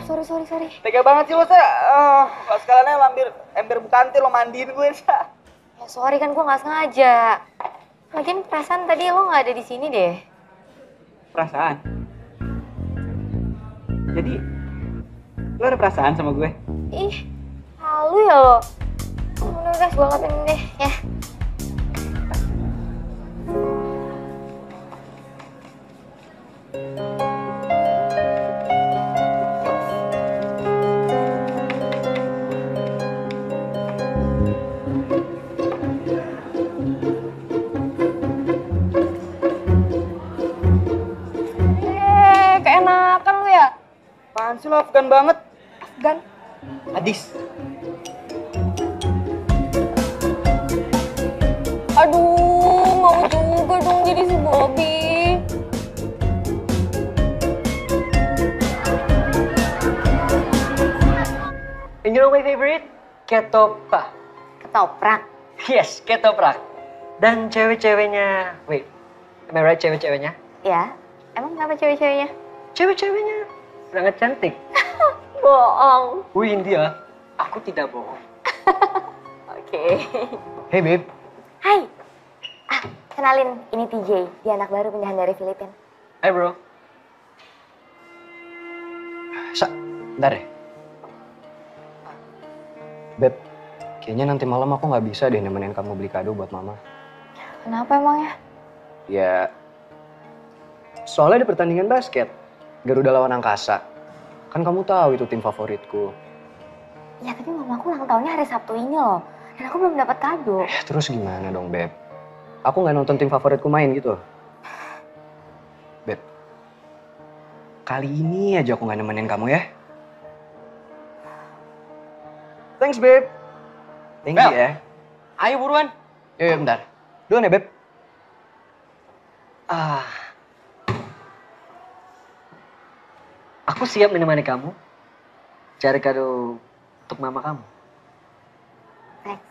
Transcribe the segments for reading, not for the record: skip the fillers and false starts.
Sorry. Tega banget sih lo, Sa. Kalau sekalian lo ambil ember bukanti, lo mandiin gue, Sa. Ya sorry kan gue nggak sengaja. Lagian perasaan tadi lo nggak ada di sini deh. Perasaan? Jadi, lo ada perasaan sama gue? Ih, halu ya lo. Udah guys, gue ngapain deh ya. Keenakan lu ya? Apaan sih lo, Afgan banget? Afgan? Hadis. Aduh, mau juga dong jadi si Bobby. And you know my favorite? Ketoprak. Ketoprak. Yes, ketoprak. Dan cewek-ceweknya, wait, am I right cewek-ceweknya? Ya, emang kenapa cewek-ceweknya? Cewek-ceweknya sangat cantik. Bohong. Wih India, aku tidak bohong. Oke. Hey babe. Hai. Kenalin, ini TJ. Dia anak baru pindahan dari Filipina. Hai bro. Bentar deh. Beb, kayaknya nanti malam aku nggak bisa deh nemenin kamu beli kado buat mama. Kenapa emangnya? Ya, soalnya di pertandingan basket, Garuda lawan Angkasa. Kan kamu tahu itu tim favoritku. Ya tapi mamaku ulang tahunnya hari Sabtu ini loh. Dan aku belum dapat kado. Ya, terus gimana dong Beb? Aku nggak nonton tim favoritku main gitu. Beb, kali ini aja aku nggak nemenin kamu ya. Thanks Beb. Thank you ya. Ayo buruan. Yuk, bentar. Duluan ya Beb. Aku siap menemani kamu cari kado untuk mama kamu. Thanks.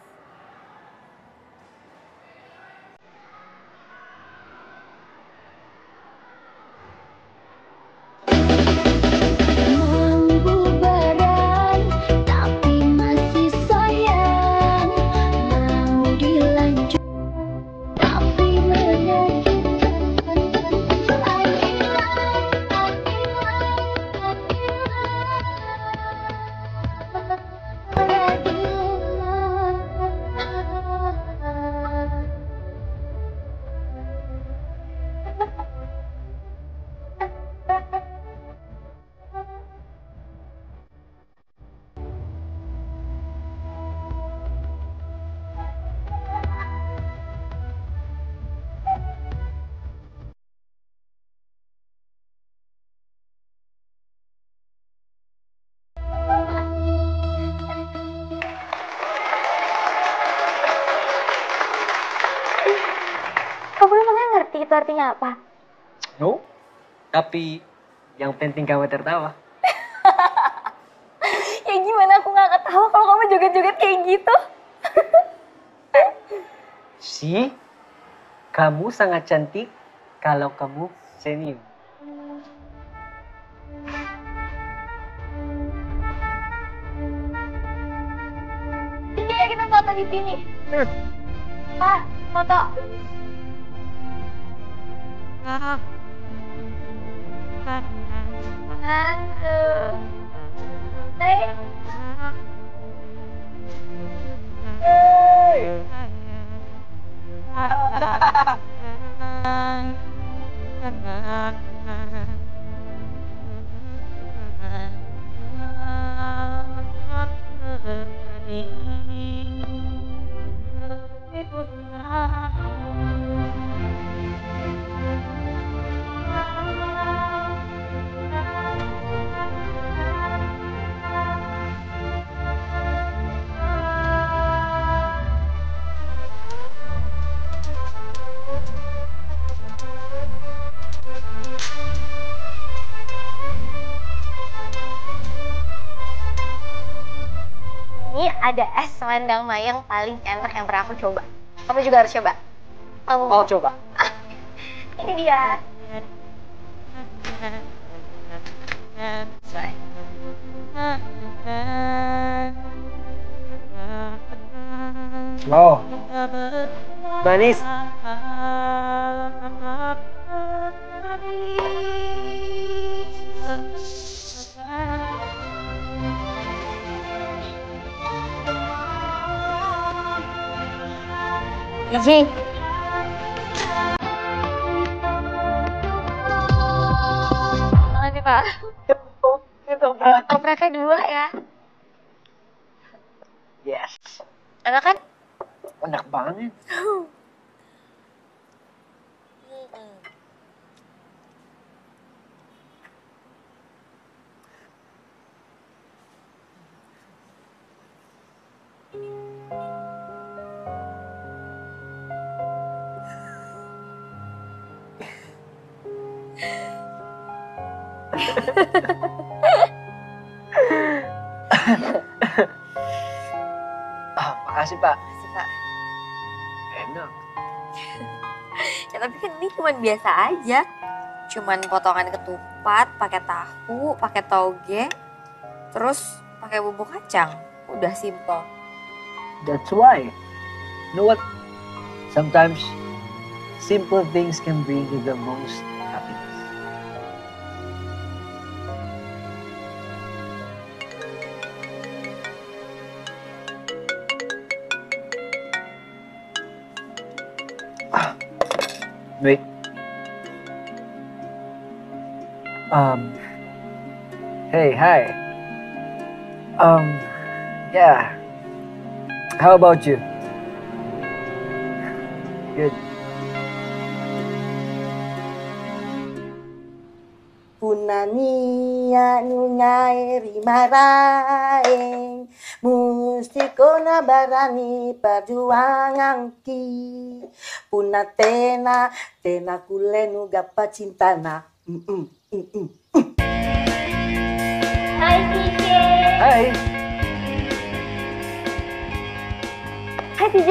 Kamu emangnya ngerti itu artinya apa? No. Tapi yang penting kamu tertawa. Ya gimana aku nggak ketawa kalau kamu joget-joget kayak gitu? Si, kamu sangat cantik kalau kamu senyum. Iya, kita foto di sini. Pak, foto. Aduh. Hey. Ini ada es selendang mayang paling enak yang pernah aku coba. Kamu juga harus coba. Kamu Mau coba? Ini dia. Sorry. Wow. Manis. Iji. Makasih Pak. Itu, Pak. Kopraknya 2 ya. Yes. Enak kan? Enak banget. Makasih, Pak. Makasih, Pak. Enak. Ya tapi kan ini cuma biasa aja. Cuman potongan ketupat, pakai tahu, pakai toge, terus pakai bumbu kacang. Udah simple. That's why. You know what? Sometimes simple things can bring you the most happiness. Wait. Hey, hi. Yeah. How about you? Good. Punania nunyairi maraeng mustikona barani perjuangan ki punatena tena kulenu gapa cintana Hai TJ. Hai. Hai TJ.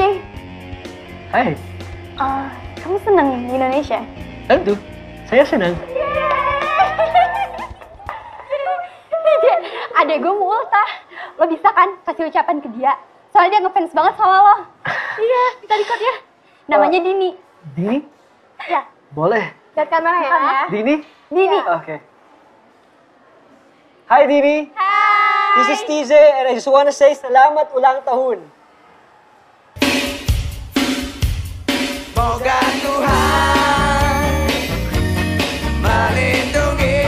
Hai. Kamu senang di Indonesia? Tentu. Saya senang. TJ, adek gue mau ultah. Lo bisa kan kasih ucapan ke dia? Soalnya dia ngefans banget sama lo. Iya, kita record ya. Namanya Dini. Dini? Ya, Boleh. lihat kamera ya. Dini? Dini. Okay. Hi Dini. Hai. This is TJ and I just wanna say selamat ulang tahun. Moga Tuhan melindungi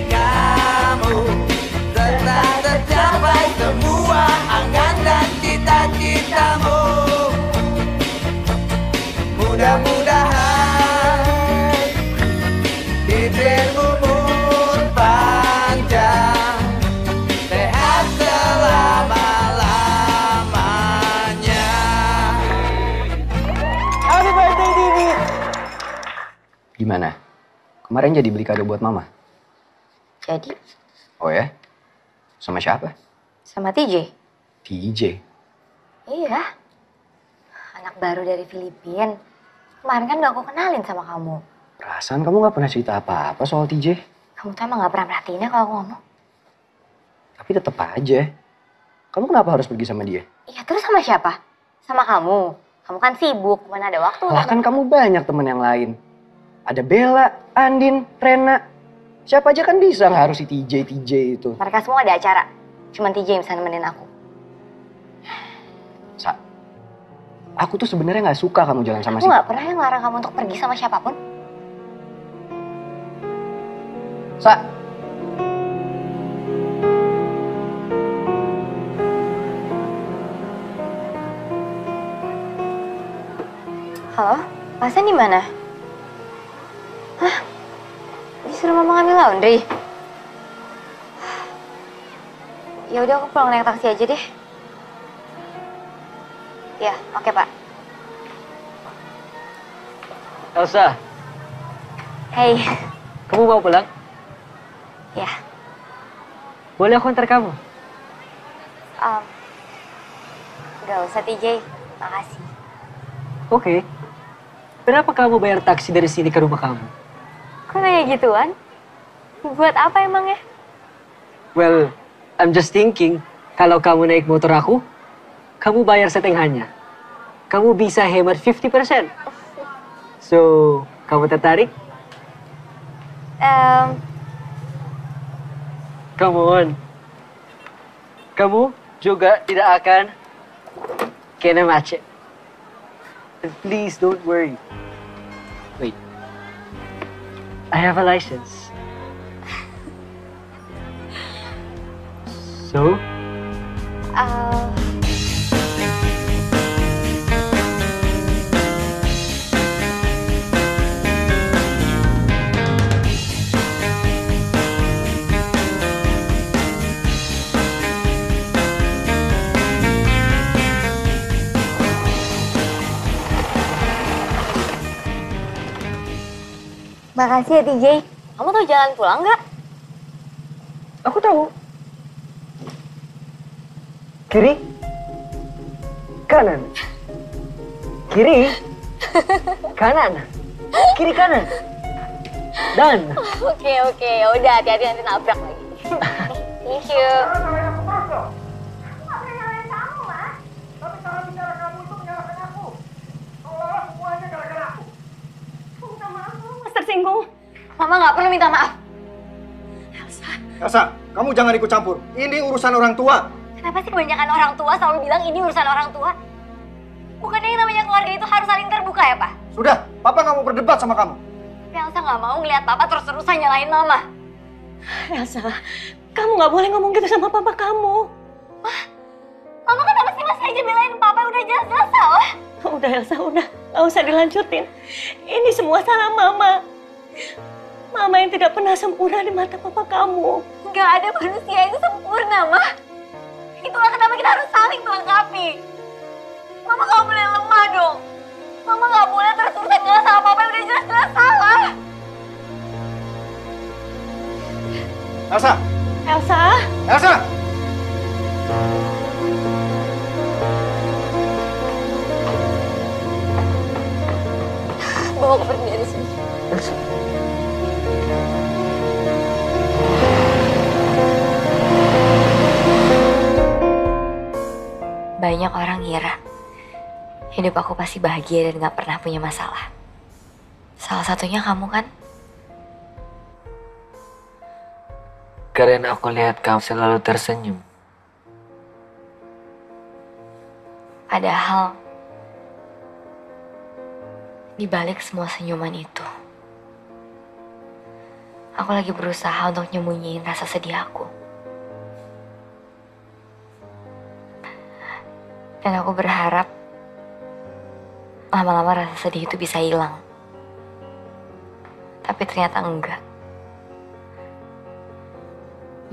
kamu tetap tercapai semua angan dan cita-citamu. Mudah-mudahan bibirmu umur panjang, sehat selama-lamanya. Happy birthday Dini. Gimana? Kemarin jadi beli kado buat mama? Jadi, Oh ya? Sama siapa? sama TJ. TJ. Iya. Anak baru dari Filipina. Kemarin kan gak aku kenalin sama kamu. Perasaan kamu gak pernah cerita apa-apa soal TJ. Kamu tuh emang gak pernah perhatiin ya kalau aku ngomong. Tapi tetep aja. Kamu kenapa harus pergi sama dia? Iya, terus sama siapa? Sama kamu. Kamu kan sibuk, mana ada waktu. Lah kan kamu banyak temen yang lain. Ada Bella, Andin, Rena. Siapa aja kan bisa, nggak harus si TJ itu. Mereka semua ada acara. Cuman TJ yang bisa nemenin aku. Sa, aku tuh sebenarnya nggak suka kamu jalan sama Aku si... gak pernah yang ngelarang kamu untuk pergi sama siapapun. Sa, Halo, Pasen di mana? Hah? Disuruh mama ngambil laundry? Ya udah aku pulang naik taksi aja deh. Ya, oke Pak. Elsa, Hey, kamu mau pulang? ya. Boleh aku antar kamu? Gak usah TJ, makasih. Oke. Kenapa kamu bayar taksi dari sini ke rumah kamu? Kok nanya gituan? Buat apa emangnya? Well, I'm just thinking, kalau kamu naik motor aku, kamu bayar setengahnya. kamu bisa hemat 50%. So, kamu tertarik? Come on. Kamu juga tidak akan kena macet. And please don't worry. Wait. I have a license. So? Makasih ya TJ. Kamu tahu jalan pulang nggak? Aku tahu. Kiri, kanan, kiri, kanan, kiri kanan, dan. Oke, udah hati-hati nanti nabrak lagi. Thank you. Tersinggung. Mama nggak perlu minta maaf. Elsa, kamu jangan ikut campur. Ini urusan orang tua. Kenapa sih kebanyakan orang tua selalu bilang ini urusan orang tua? Bukannya yang namanya keluarga itu harus saling terbuka ya, Pak? Sudah, Papa nggak mau berdebat sama kamu. Tapi Elsa nggak mau ngeliat Papa terus-terusan nyalain Mama. Elsa, kamu nggak boleh ngomong gitu sama papa kamu. Mama kenapa sih masih aja belain Papa? Udah jelas-jelas salah. Udah Elsa, udah. Nggak usah dilanjutin. Ini semua salah Mama. Mama yang tidak pernah sempurna di mata papa kamu. Nggak ada manusia yang sempurna, Ma. Itulah kenapa kita harus saling melengkapi. Mama nggak boleh lemah dong. Mama nggak boleh terus-terusan ngalah sama Papa yang udah jelas-jelas salah. Elsa! Elsa! Elsa! Bawa aku pergi dari sini. Banyak orang ngira hidup aku pasti bahagia dan gak pernah punya masalah. Salah satunya kamu kan? Karena aku lihat kamu selalu tersenyum. Padahal di balik semua senyuman itu, aku lagi berusaha untuk nyembunyiin rasa sedih aku. Dan aku berharap lama-lama rasa sedih itu bisa hilang. Tapi ternyata enggak.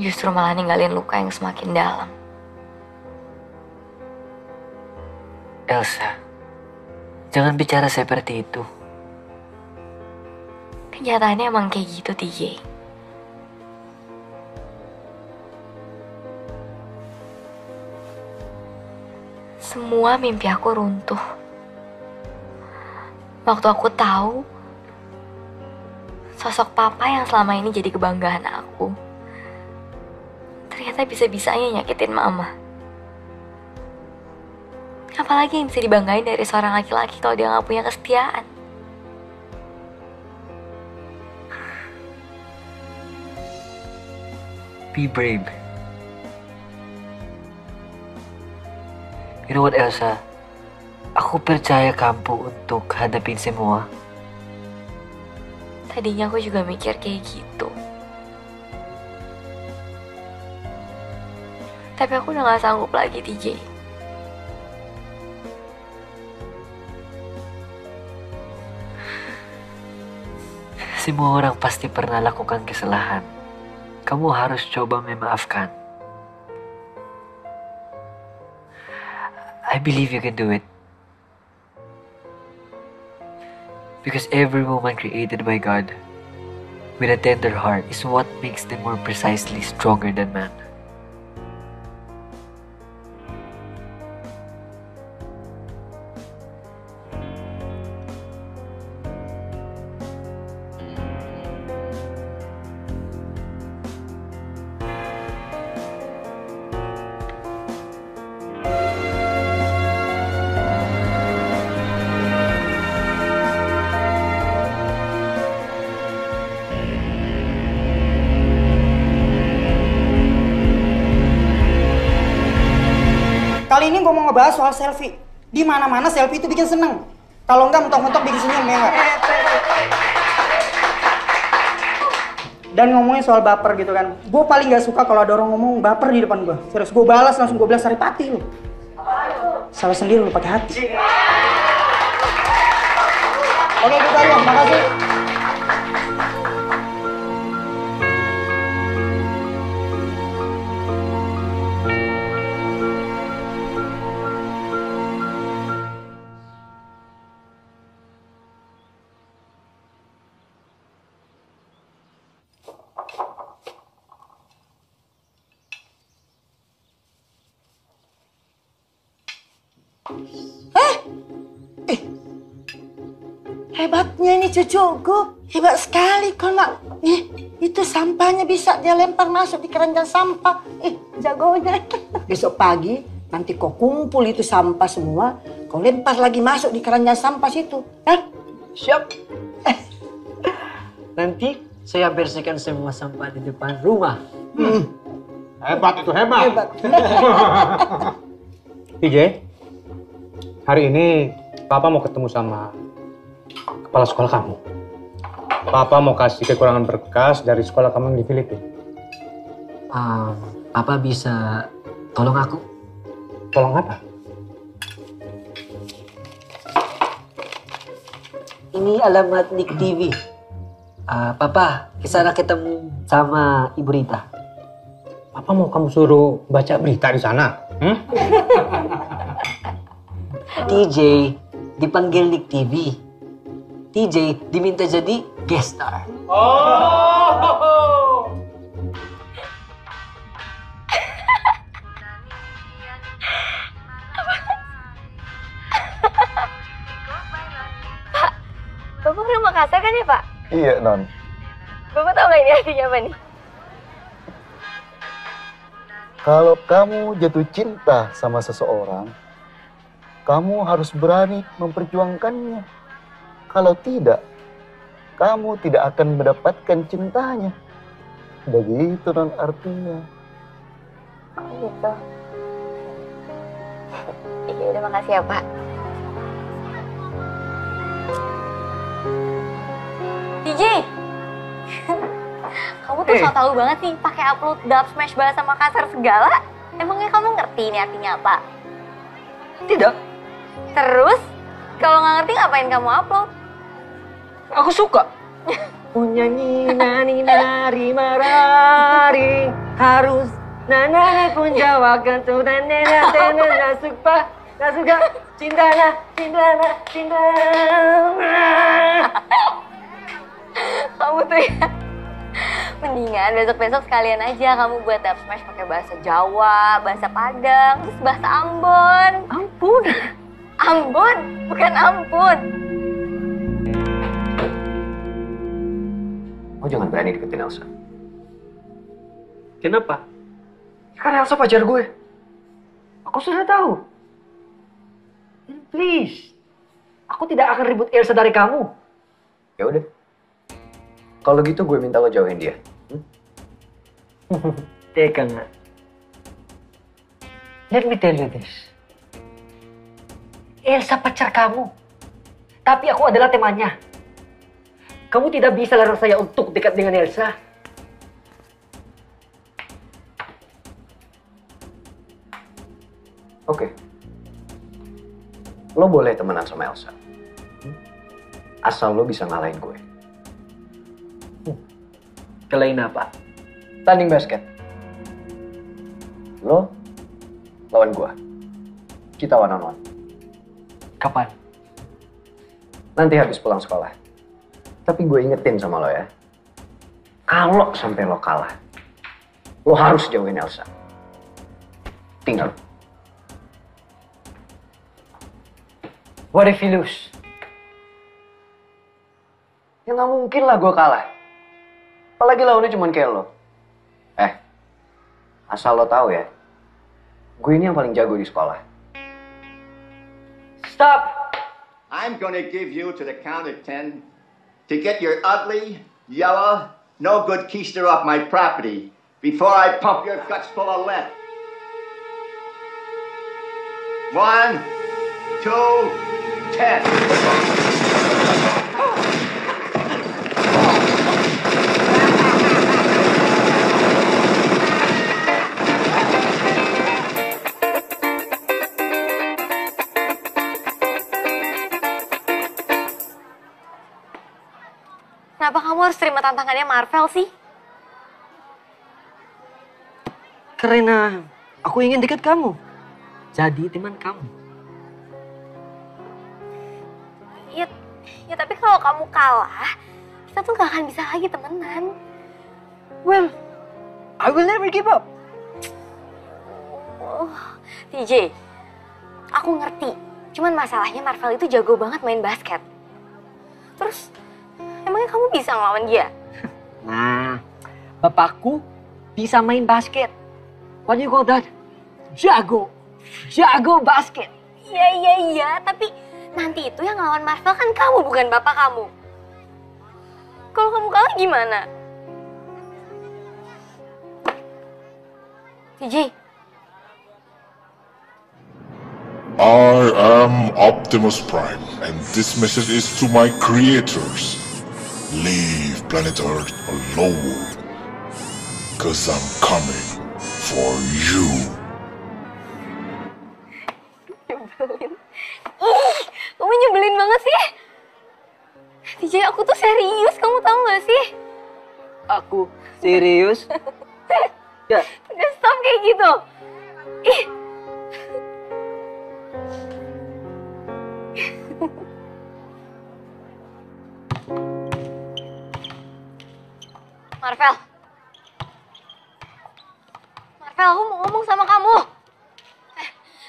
Justru malah ninggalin luka yang semakin dalam. Elsa, jangan bicara seperti itu. Kenyataannya emang kayak gitu, TJ. Semua mimpi aku runtuh. Waktu aku tahu sosok Papa yang selama ini jadi kebanggaan aku, ternyata bisa-bisanya nyakitin Mama. Apalagi yang bisa dibanggain dari seorang laki-laki kalau dia nggak punya kesetiaan? Be brave. You know what, Elsa? Aku percaya kamu untuk hadapin semua. Tadinya aku juga mikir kayak gitu. Tapi aku udah gak sanggup lagi, TJ. Semua orang pasti pernah lakukan kesalahan. Kamu harus coba memaafkan. I believe you can do it. Because every woman created by God with a tender heart is what makes them more precisely stronger than man. Kali ini gue mau ngebahas soal selfie. Di mana-mana selfie itu bikin seneng. Kalau enggak mentok-mentok bikin senyum ya enggak? Dan ngomongin soal baper gitu kan. Gue paling gak suka kalau ada orang ngomong baper di depan gue. Serius, gue balas langsung 12 saripati lu. Salah sendiri lu pakai hati. Oke, gitu aja. Makasih. Hebatnya ini cucuku. Hebat sekali kau nak. Itu sampahnya bisa dia lempar masuk di keranjang sampah. Jagonya. Besok pagi nanti kau kumpul itu sampah semua. Kau lempar lagi masuk di keranjang sampah situ. Siap. Nanti saya bersihkan semua sampah di depan rumah. Hebat itu, hebat. PJ, hari ini Papa mau ketemu sama kepala sekolah kamu. Papa mau kasih kekurangan berkas dari sekolah kamu yang di Filipina. Papa bisa tolong aku? Tolong apa? Ini alamat Nick TV. Papa, kesana ketemu sama Ibu Rita. Papa mau kamu suruh baca berita di sana? TJ dipanggil Nick TV. TJ diminta jadi guest star. Oh! Pak, Bapak orang Makassar kan ya, Pak? Iya, Non. Bapak tahu nggak ini artinya apa nih? Kalau kamu jatuh cinta sama seseorang, kamu harus berani memperjuangkannya. Kalau tidak, kamu tidak akan mendapatkan cintanya. Begitu Non artinya. Oh gitu. Iya, udah makasih ya, Pak. DJ! Kamu tuh so tau banget sih pakai upload Dub Smash bahasa Makassar segala. Emangnya kamu ngerti ini artinya apa? Tidak. Terus, kalau nggak ngerti ngapain kamu upload? Aku suka. Punya nani nari marari harus nana pun jawabkan tuh nana nasuka cintana. Kamu tuh ya, mendingan besok-besok sekalian aja kamu buat Dub Smash pakai bahasa Jawa, bahasa Padang, terus bahasa Ambon. Ampun. Ambon, bukan ampun. Oh, jangan berani deketin Elsa. Kenapa? Karena Elsa pacar gue. Aku sudah tahu. And please, aku tidak akan ribut Elsa dari kamu. Ya udah. Kalau gitu gue minta lo jauhin dia. Teka nga. Let me tell you this. Elsa pacar kamu. Tapi aku adalah temannya. Kamu tidak bisa larang saya untuk dekat dengan Elsa. Oke. Lo boleh temenan sama Elsa. Asal lo bisa ngalahin gue. Kelain apa? Tanding basket. Lo lawan gue. Kita one on one. Kapan? Nanti habis pulang sekolah. Tapi gue ingetin sama lo ya. Kalau sampai lo kalah, lo harus jauhin Elsa. Tinggal. What if you lose? Ya nggak mungkin lah gue kalah. Apalagi lawannya cuma kayak lo. Asal lo tahu ya. Gue ini yang paling jago di sekolah. Stop! I'm gonna give you to the count of 10 to get your ugly, yellow, no good keister off my property before I pump your guts full of lead. 1, 2, 10. Kenapa kamu harus terima tantangannya Marvel sih? Karena aku ingin dekat kamu. Jadi teman kamu. Ya tapi kalau kamu kalah, kita tuh gak akan bisa lagi temenan. Well, I will never give up. Oh, TJ, aku ngerti. Cuman masalahnya Marvel itu jago banget main basket. Terus, emangnya kamu bisa ngelawan dia? Nah, bapakku bisa main basket. What do you call that? Jago. Jago basket. Iya, tapi nanti itu yang ngelawan Marvel kan kamu, bukan bapak kamu. Kalau kamu kalah gimana? TJ. I am Optimus Prime, and this message is to my creators. Leave planet Earth alone, cause I'm coming for you. Nyebelin. Ih, kamu nyebelin banget sih. TJ, aku tuh serius, kamu tahu gak sih? Aku serius? Ya. Udah stop kayak gitu. Ih. Marvel, aku mau ngomong sama kamu.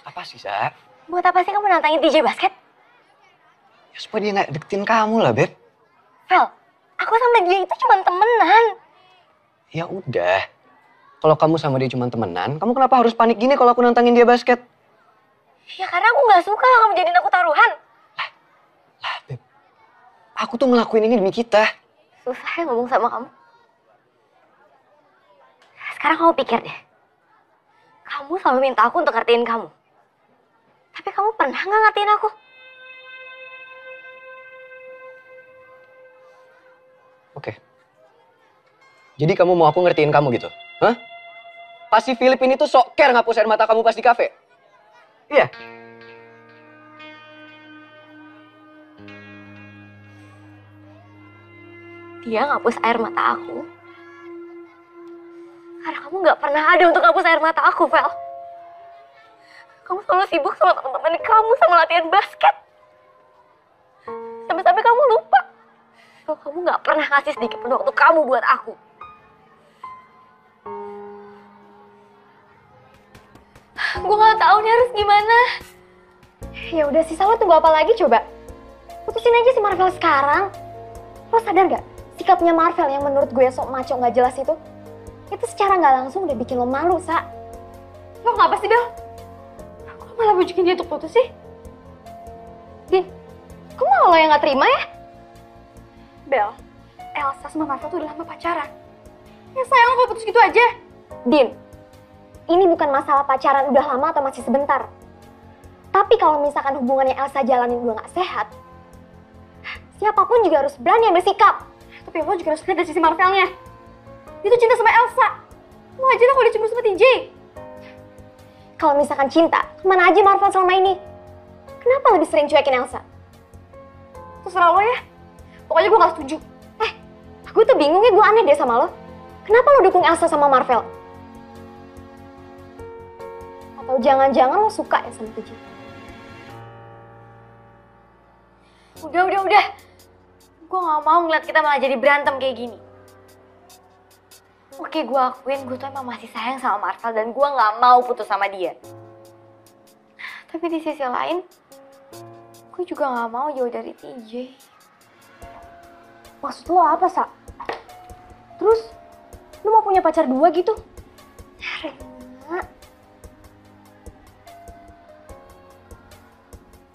Apa sih, Sa? Buat apa sih kamu nantangin TJ basket? Ya, supaya dia nggak deketin kamu lah, Beb. Vel, aku sama dia itu cuma temenan. Ya udah. Kalau kamu sama dia cuma temenan, kamu kenapa harus panik gini kalau aku nantangin dia basket? Ya karena aku nggak suka lah kamu jadiin aku taruhan. Lah, Beb. Aku tuh ngelakuin ini demi kita. Susah ya ngomong sama kamu. Sekarang kamu pikir deh. Kamu selalu minta aku untuk ngertiin kamu. Tapi kamu pernah nggak ngertiin aku? Oke. Jadi kamu mau aku ngertiin kamu gitu? Hah? Pas si Philip ini tuh sok care ngapus air mata kamu pas di kafe? Iya? Dia ngapus air mata aku. Karena kamu nggak pernah ada untuk ngapus air mata aku, Vel. Kamu selalu sibuk sama teman-teman kamu, sama latihan basket. Sampai-sampai kamu lupa kalau kamu nggak pernah ngasih sedikit pun waktu kamu buat aku. Gue nggak tahu nih harus gimana. Ya udah sih, lo tunggu apa lagi coba? Putusin aja si Marvel sekarang. Lo sadar gak? Sikapnya Marvel yang menurut gue sok maco gak jelas itu secara gak langsung udah bikin lo malu, Sa. Lo kenapa sih, Bel? Kok malah bujukin dia untuk putus sih? Din, kok malah lo yang gak terima ya? Bel, Elsa sama Marvel tuh udah lama pacaran. Ya sayang lo kalau putus gitu aja. Din, ini bukan masalah pacaran udah lama atau masih sebentar. Tapi kalau misalkan hubungan yang Elsa jalanin udah gak sehat, siapapun juga harus berani ambil sikap. Tapi lo juga harus lihat dari sisi Marvelnya. Dia tuh cinta sama Elsa. Lo aja lah kalau dia cemburu sama TJ. Kalau misalkan cinta, kemana aja Marvel selama ini? Kenapa lebih sering cuekin Elsa? Terserah lo ya. Pokoknya gue gak setuju. Gue tuh bingung ya, gue aneh deh sama lo. Kenapa lo dukung Elsa sama Marvel? Atau jangan-jangan lo suka ya sama TJ? Udah. Gue gak mau ngeliat kita malah jadi berantem kayak gini. Oke, gue akuin gue tuh emang masih sayang sama Marvel dan gue gak mau putus sama dia. Tapi di sisi lain, gue juga gak mau jauh dari TJ. Maksud lo apa, Sa? Terus, lo mau punya pacar dua gitu? Rena.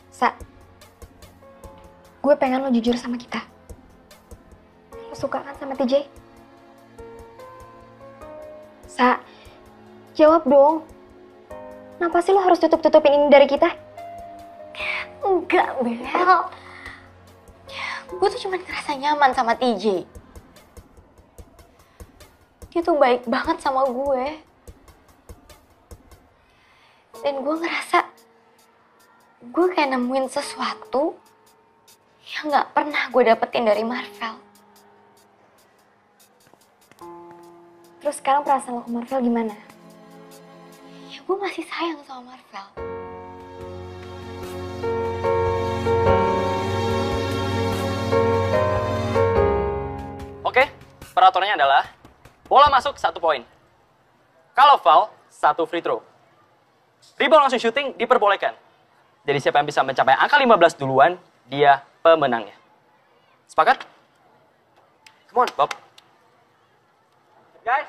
Sa, gue pengen lo jujur sama kita. Lo suka kan sama TJ? Sa, jawab dong. Kenapa sih lo harus tutup-tutupin ini dari kita? Enggak, Bel. Gue tuh cuma ngerasa nyaman sama TJ. Dia tuh baik banget sama gue. Dan gue ngerasa gue kayak nemuin sesuatu yang gak pernah gue dapetin dari Marvel. Terus sekarang perasaan lo ke Marvel gimana? Ya gue masih sayang sama Marvel. Oke, peraturannya adalah bola masuk 1 poin. Kalau foul, 1 free throw. Rebound langsung shooting diperbolehkan. Jadi siapa yang bisa mencapai angka 15 duluan, dia pemenangnya. Sepakat? Come on, Bob. Guys.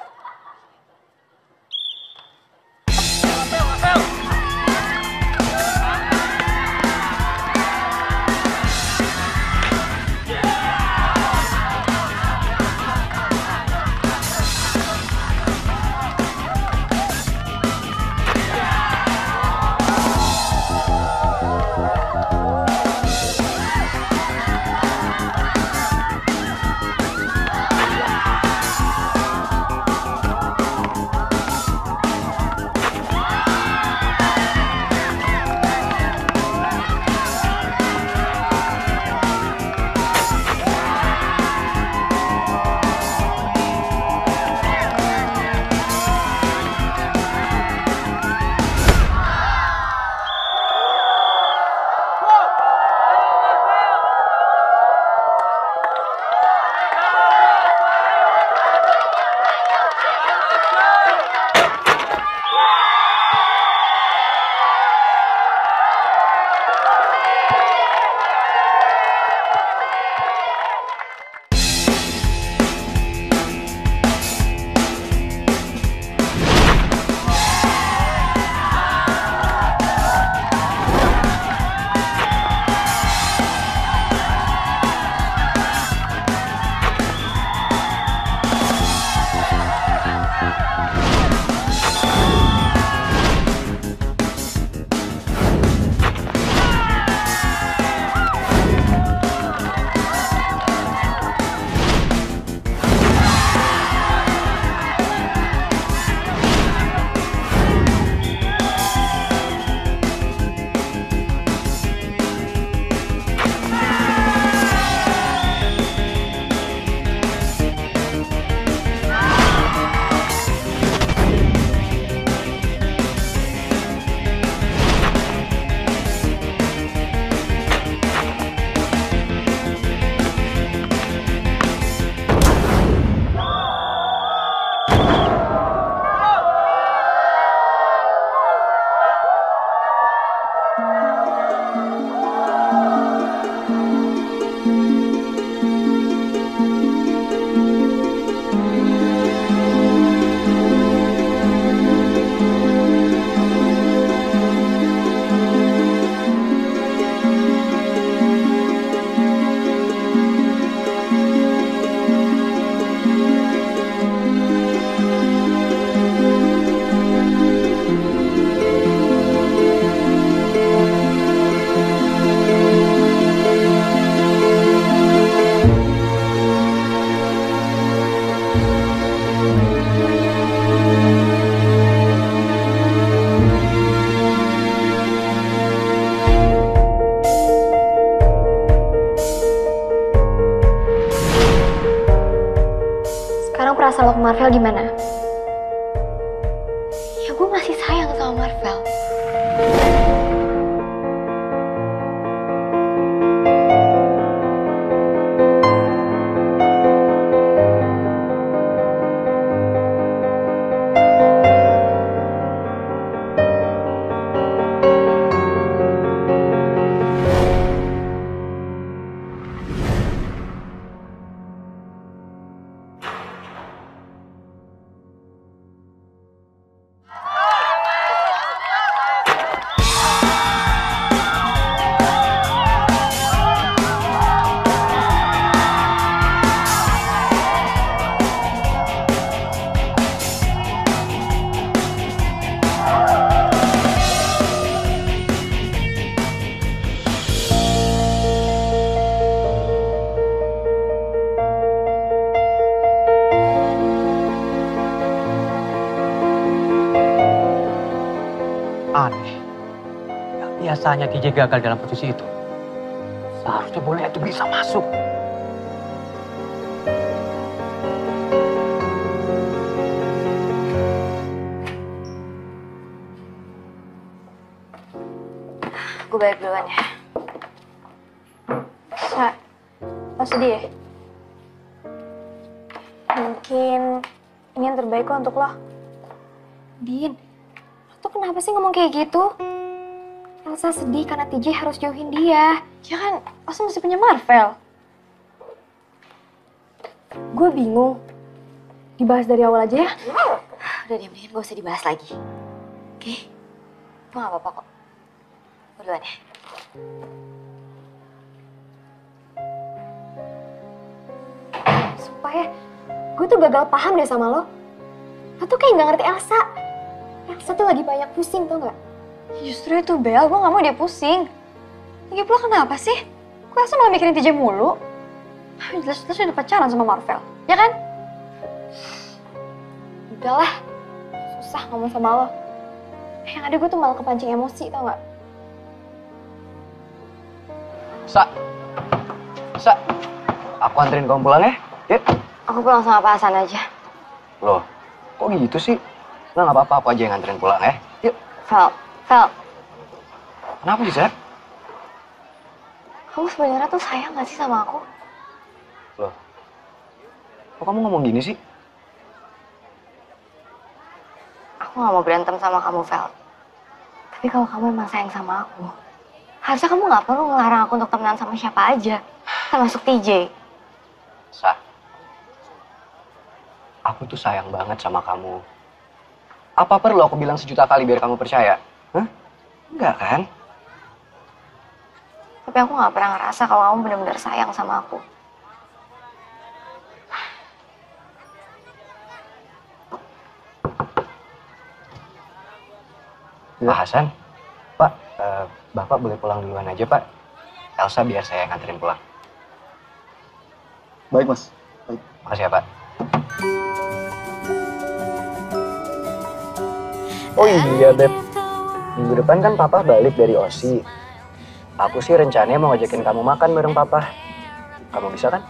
perasaan lo ke Marvel gimana? Ya gue masih sayang sama Marvel. Aneh. Yang biasanya TJ gagal dalam posisi itu. Seharusnya bola itu bisa masuk. Gue balik duluan ya. Lo sedih ya? Mungkin ini yang terbaik kok untuk lo. Din, lo tuh kenapa sih ngomong kayak gitu? Elsa sedih karena TJ harus jauhin dia. Ya kan, Elsa masih punya Marvel. Gue bingung. Dibahas dari awal aja ya? Udah deh, mendingan gak usah dibahas lagi. Oke? Gue gak apa-apa kok. Gue duluan ya. Supaya gue tuh gagal paham deh sama lo. Lo tuh kayak gak ngerti Elsa. Elsa tuh lagi banyak pusing tau gak? Justru itu Bel, gue gak mau dia pusing. Lagi pula kenapa sih? Kok Elsa malah mikirin TJ mulu? Jelas-jelas udah pacaran sama Marvel, ya kan? Udahlah, susah ngomong sama lo. Yang ada gue tuh malah kepancing emosi tau gak? Sa, aku anterin kamu pulang ya. Yuk. Aku pulang sama Pak Hasan aja. Loh, kok gitu sih? Nggak apa-apa, aku aja yang nganterin pulang ya. Yuk. Fel. Kenapa sih, Sa? Kamu sebenarnya tuh sayang gak sih sama aku? Loh, kok kamu ngomong gini sih? Aku gak mau berantem sama kamu, Fel. Tapi kalau kamu emang sayang sama aku, harusnya kamu gak perlu ngelarang aku untuk temenan sama siapa aja. Termasuk TJ. Sa, aku tuh sayang banget sama kamu. Apa perlu aku bilang sejuta kali biar kamu percaya? Hah? Enggak kan? Tapi aku gak pernah ngerasa kalau kamu benar-benar sayang sama aku. Pak Hasan, Pak, Bapak boleh pulang duluan aja, Pak. Elsa biar saya yang nganterin pulang. Baik, Mas. Baik. Makasih ya, Pak. Oh iya, Beb. Minggu depan kan Papa balik dari OSI. Aku sih rencananya mau ngajakin kamu makan bareng Papa. Kamu bisa kan?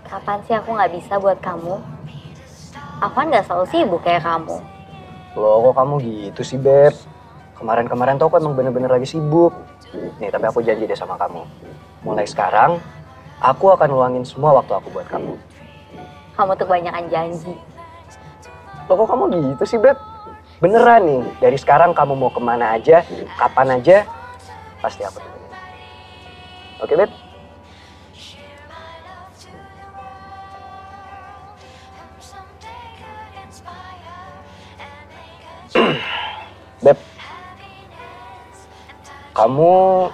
Kapan sih aku gak bisa buat kamu? Aku kan gak selalu sibuk kayak kamu. Loh, kok kamu gitu sih, Beb? Kemarin-kemarin tuh aku emang bener-bener lagi sibuk. Nih, tapi aku janji deh sama kamu. Mulai sekarang, aku akan luangin semua waktu aku buat kamu. Kamu tuh kebanyakan janji. Loh, kok kamu gitu sih, Beb? Beneran nih, dari sekarang kamu mau kemana aja, kapan aja, pasti aku temenin. Oke, Beb? Beb, kamu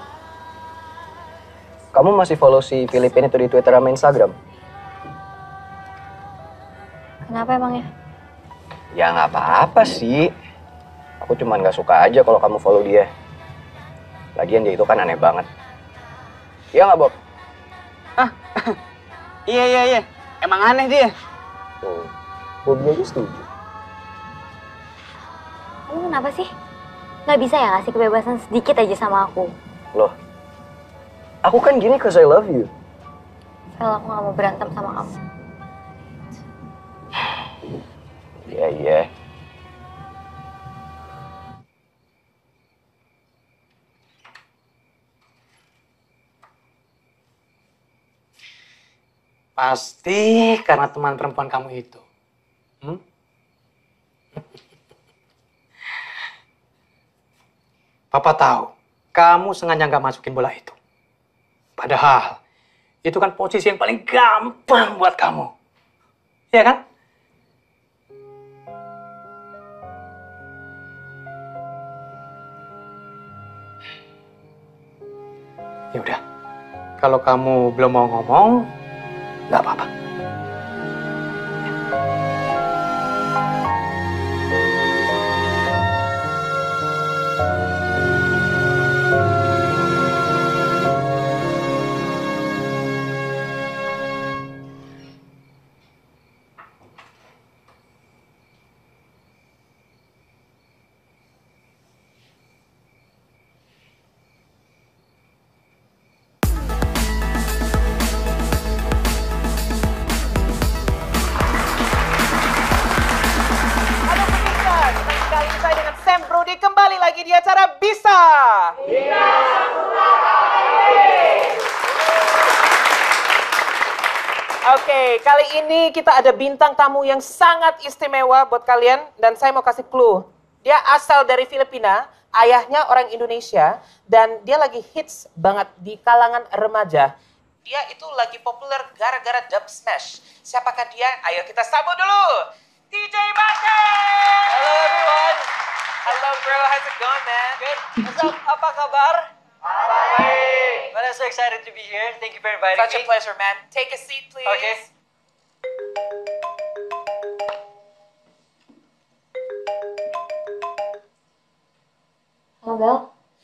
masih follow si Filipin itu di Twitter sama Instagram? Kenapa emangnya? Ya nggak apa-apa sih. Aku cuman nggak suka aja kalau kamu follow dia. Lagian dia itu kan aneh banget. Iya nggak, Bob? Iya. Emang aneh dia. Tuh, Bobby aja setuju. Kamu kenapa sih? Gak bisa ya ngasih kebebasan sedikit aja sama aku? Loh, aku kan gini 'cause I love you. Kalau aku gak mau berantem sama kamu. Iya. Pasti karena teman perempuan kamu itu. Papa tahu, kamu sengaja nggak masukin bola itu. Padahal, itu kan posisi yang paling gampang buat kamu. Iya kan? Ya udah, kalau kamu belum mau ngomong, nggak apa-apa. Oke, kembali lagi di acara Bisa. Oke, kali ini kita ada bintang tamu yang sangat istimewa buat kalian. Dan saya mau kasih clue. Dia asal dari Filipina, ayahnya orang Indonesia. Dan dia lagi hits banget di kalangan remaja. Dia itu lagi populer gara-gara Dub Smash. Siapakah dia? Ayo kita sambut dulu. TJ Basket! Hello everyone. Hello bro, how's it going man? Good. What's up? Apa kabar? Baik. But I'm so excited to be here. Thank you for inviting Such me. a pleasure man. Take a seat please. Okay. Halo Bel.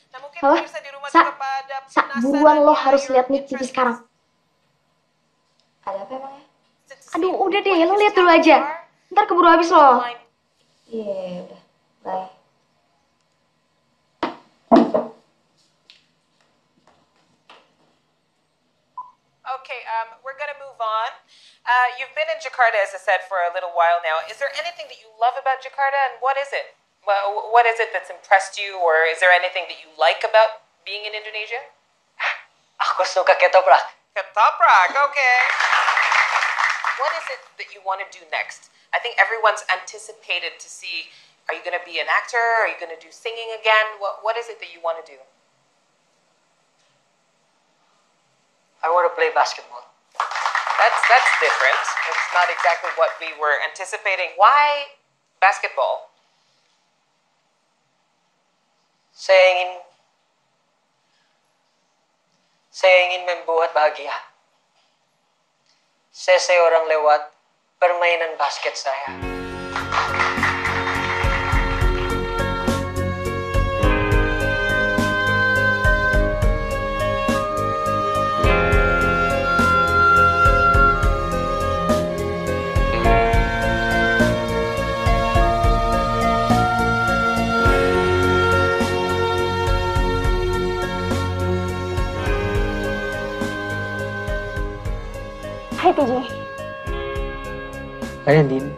Nah, mungkin Halo? pemirsa di rumah Sa, juga pada Sa, penasaran buruan lo ya, harus your lihat nih TV interest sekarang. Ada apa emangnya? Aduh, udah deh, lo lihat dulu aja. Ntar keburu habis lo. Iya, udah. Bye. Okay, we're gonna move on. You've been in Jakarta, as I said, for a little while now. Is there anything that you love about Jakarta, and what is it? Well, what is it that's impressed you, or is there anything that you like about being in Indonesia? Aku suka ketoprak. Ketoprak, okay. What is it that you want to do next? I think everyone's anticipated to see, are you going to be an actor? Are you going to do singing again? What is it that you want to do? I want to play basketball. That's different. It's not exactly what we were anticipating. Why basketball? Saya ingin membuat bahagia. Seseorang lewat permainan basket saya. Hai TJ. Hai Andin.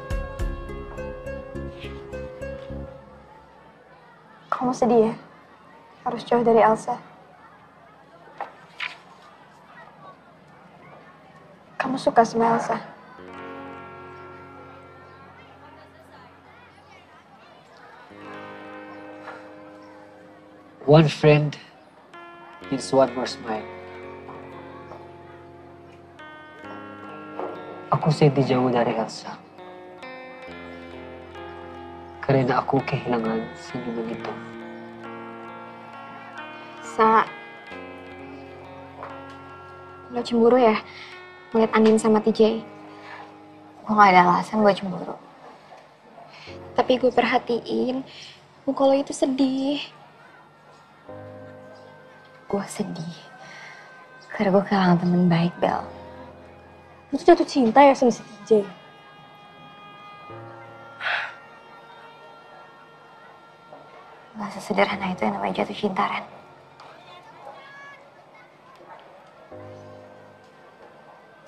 Kamu sedih ya? Harus jauh dari Elsa. Kamu suka sama Elsa? One friend needs one more smile. Aku sedih jauh dari Elsa. Karena aku kehilangan senyuman itu. Sa, lo cemburu ya ngeliat Andin sama TJ? Gue gak ada alasan buat cemburu. Tapi gue perhatiin muka lo itu sedih. Gue sedih. Karena gue kehilangan temen baik, Bel. Lo tuh jatuh cinta ya sama si TJ? Gak sesederhana itu yang namanya jatuh cinta, Ren.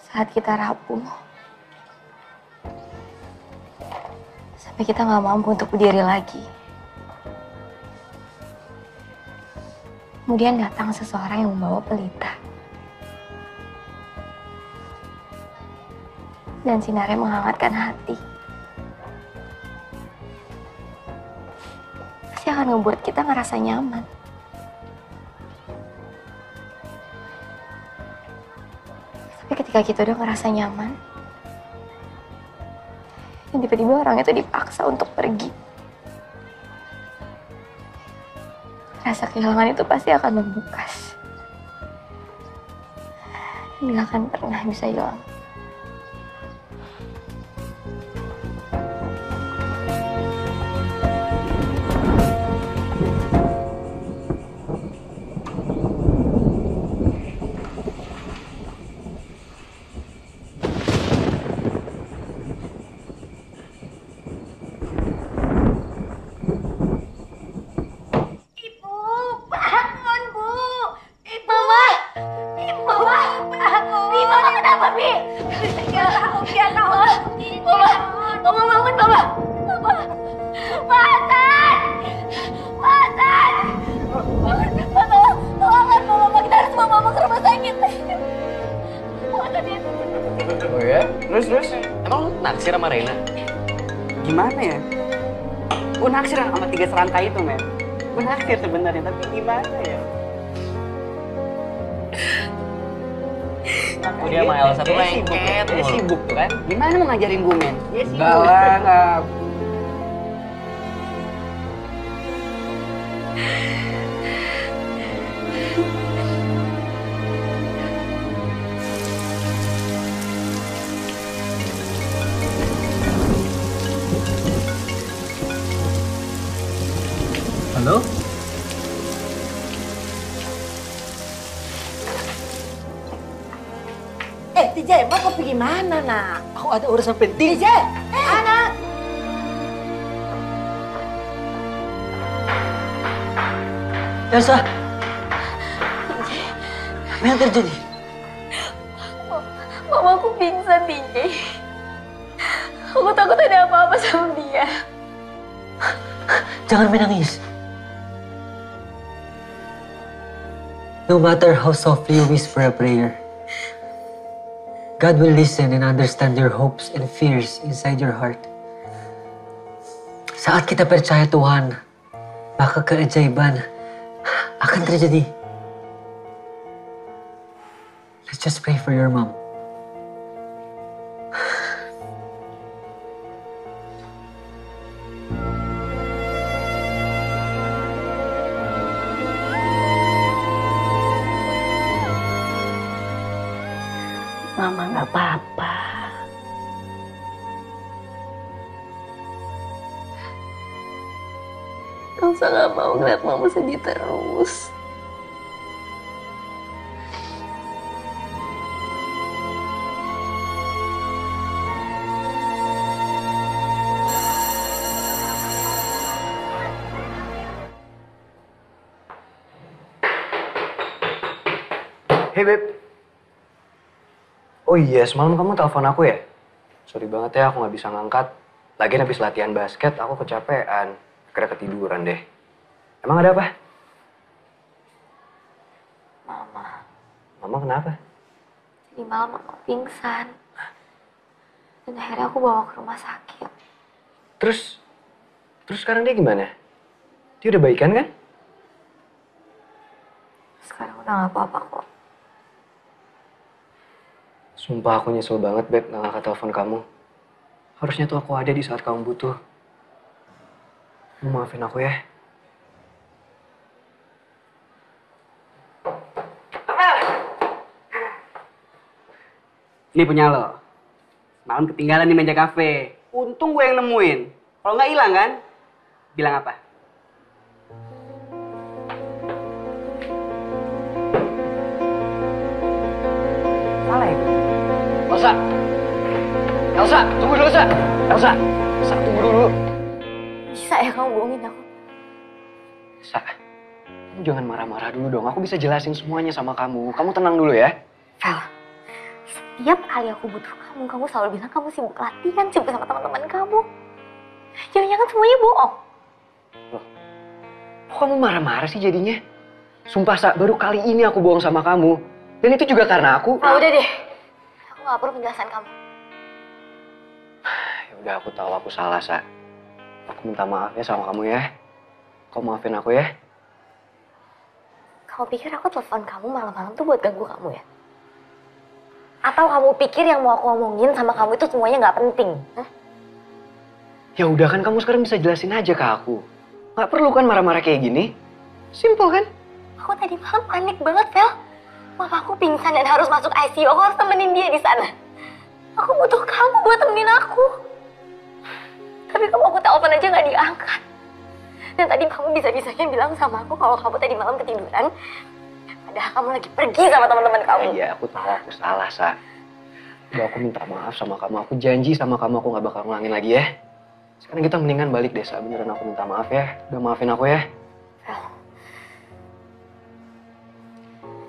Saat kita rapuh, sampai kita gak mampu untuk berdiri lagi. Kemudian datang seseorang yang membawa pelita. Dan sinarnya menghangatkan hati. Pasti akan ngebuat kita ngerasa nyaman. Tapi ketika kita udah ngerasa nyaman, dan tiba-tiba orang itu dipaksa untuk pergi. Rasa kehilangan itu pasti akan membekas. Dan gak akan pernah bisa hilang. Bi, Mama kenapa, Bi? naksir sama Reina? Gimana ya? Gue naksir sama 3 serangkai itu, men. Gue naksir sebenarnya, tapi gimana ya? Aku dia sama Elsa tuh lengket. Dia sibuk tuh kan. Gimana mau ngajarin gue, men? Dia sibuk. Enggak lah, enggak. Halo? TJ, mau kau pergi mana, nak? Aku ada urusan penting. TJ, anak. Elsa. Apa yang terjadi? Mamaku pingsan, TJ. Aku takut ada apa-apa sama dia. Jangan menangis. No matter how softly you whisper a prayer, God will listen and understand your hopes and fears inside your heart. Saat kita percaya Tuhan, maka keajaiban akan terjadi. Let's just pray for your mom. Mama nggak apa-apa. Elsa gak mau ngeliat mama sedih terus. Hey Beb. Oh iya, semalam kamu telepon aku ya? Sorry banget ya, aku nggak bisa ngangkat. Lagian habis latihan basket, aku kecapean. Akhirnya ketiduran deh. Emang ada apa? Mama. Mama kenapa? Tadi malam mama pingsan. Dan akhirnya aku bawa ke rumah sakit. Terus sekarang dia gimana? Dia udah baikan kan? Sekarang udah gak apa-apa kok. Sumpah aku nyesel banget, Beb, gak ngangkat telepon kamu. Harusnya tuh aku ada di saat kamu butuh. Maafin aku ya. Ini punya lo. Malam ketinggalan di meja kafe. Untung gue yang nemuin. Kalau nggak hilang kan? Bilang apa? Salah ya? Elsa! Elsa, tunggu dulu, Elsa! Elsa, tunggu dulu. Bisa ya kamu bohongin aku? Elsa, kamu jangan marah-marah dulu dong. Aku bisa jelasin semuanya sama kamu. Kamu tenang dulu ya. Fel, setiap kali aku butuh kamu selalu bilang kamu sibuk latihan, sibuk sama teman-teman kamu. Jangan-jangan semuanya bohong. Loh, kok kamu marah-marah sih jadinya? Sumpah, Sa, baru kali ini aku bohong sama kamu. Dan itu juga karena aku... Ah, udah deh. Aku gak perlu penjelasan kamu. Ya udah, aku tahu aku salah, Sa. Aku minta maaf ya sama kamu ya. Kau maafin aku ya. Kamu pikir aku telepon kamu malam-malam tuh buat ganggu kamu ya? Atau kamu pikir yang mau aku omongin sama kamu itu semuanya nggak penting? Hah? Ya udah kan, kamu sekarang bisa jelasin aja ke aku. Nggak perlu kan marah-marah kayak gini. Simple kan? Aku tadi malam panik banget, Vel. Mama aku pingsan dan harus masuk ICU. Aku harus temenin dia di sana. Aku butuh kamu buat temenin aku. Tapi kamu aku telepon aja nggak diangkat. Dan tadi kamu bisa-bisanya bilang sama aku kalau kamu tadi malam ketiduran. Padahal kamu lagi pergi sama teman-teman kamu. Iya, aku tahu aku salah, Sa. Udah, aku minta maaf sama kamu. Aku janji sama kamu aku nggak bakal ngulangin lagi ya. Sekarang kita mendingan balik deh, Sa. Beneran aku minta maaf ya. Udah maafin aku ya.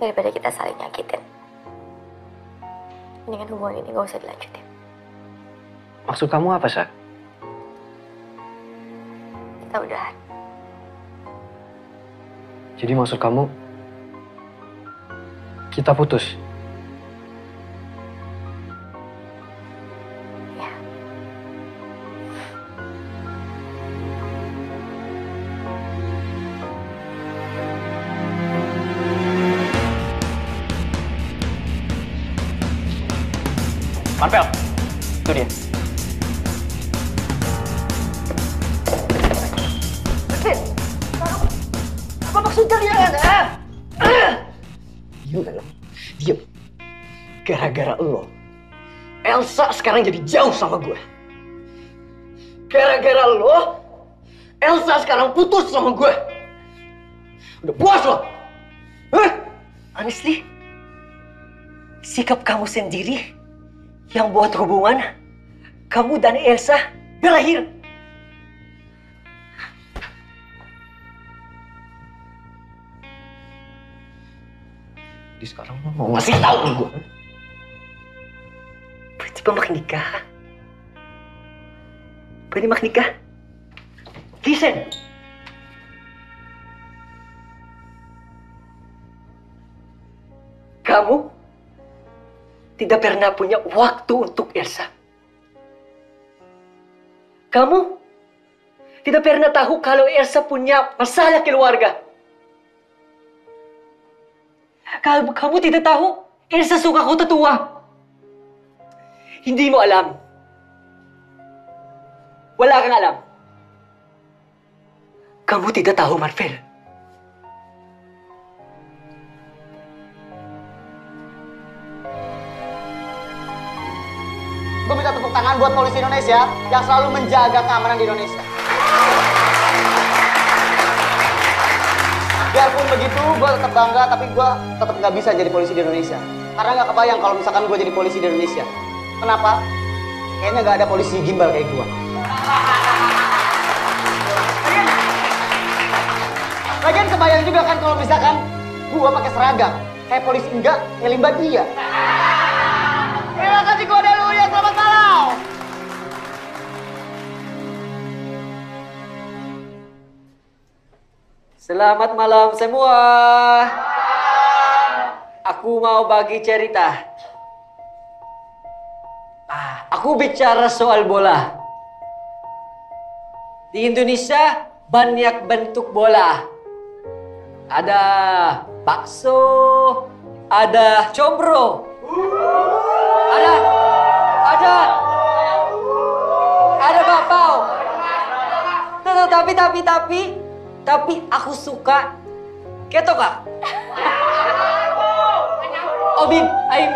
Daripada kita saling nyakitin. Mendingan hubungan ini gak usah dilanjutin. Maksud kamu apa, Sa? Kita udahan. Jadi maksud kamu, kita putus? Ya. Marvel, itu dia. Apa maksud kalian? Diam kan? Diam. Gara-gara lo, Elsa sekarang jadi jauh sama gue. Gara-gara lo, Elsa sekarang putus sama gue. Udah puas lo? Honestly, sikap kamu sendiri yang buat hubungan kamu dan Elsa berakhir. Jadi sekarang lo mau ngasih tahu ke gue? Berarti makin nikah? Berarti makin nikah? Listen. Kamu tidak pernah punya waktu untuk Elsa. Kamu tidak pernah tahu kalau Elsa punya masalah keluarga. Kamu tidak tahu Elsa suka kota tua. Hindi mo alam. Wala kang alam. Kamu tidak tahu, Marvel. Gue minta tepuk tangan buat polisi Indonesia yang selalu menjaga keamanan di Indonesia. Biarpun begitu, gue tetap bangga, tapi gue tetap nggak bisa jadi polisi di Indonesia. Karena nggak kebayang kalau misalkan gue jadi polisi di Indonesia. Kenapa? Kayaknya nggak ada polisi gimbal kayak gue. Lagian kebayang juga kan kalau misalkan gue pakai seragam, kayak polisi enggak, ya limbah dia. Terima kasih kepada lu ya, selamat malam. Selamat malam semua. Aku mau bagi cerita. Aku bicara soal bola. Di Indonesia banyak bentuk bola. Ada bakso, ada combro, ada bakpao. Tapi aku suka ketoprak. I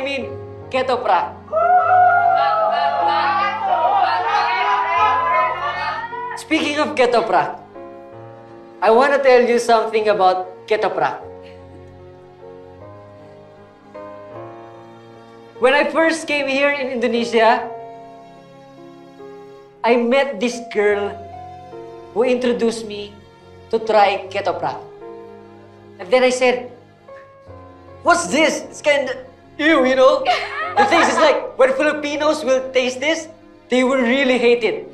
mean ketoprak. Speaking of ketoprak, I want to tell you something about ketoprak. When I first came here in Indonesia, I met this girl who introduced me to try ketoprak. And then I said, what's this? It's kind of ew, you know? The thing is like, when Filipinos will taste this, they will really hate it.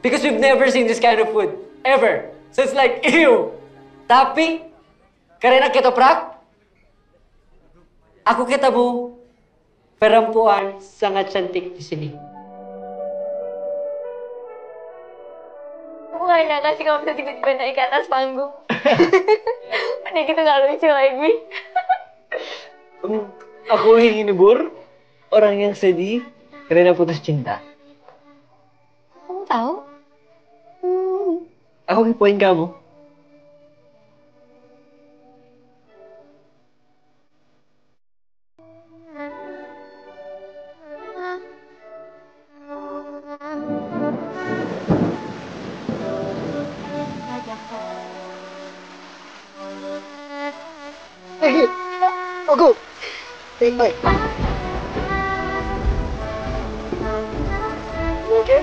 Because we've never seen this kind of food, ever. So it's like, ew. Tapi, karena ketoprak, aku ketemu perempuan sangat cantik di sini. Aku gak nyangka sih kamu bisa tiba-tiba naik ke atas panggung. Udah gitu gak lucu lagi. Aku ingin hibur orang yang sedih karena putus cinta. Kamu tahu? Aku kepoin kamu. Hey, Ogo. Hey, bye. You okay?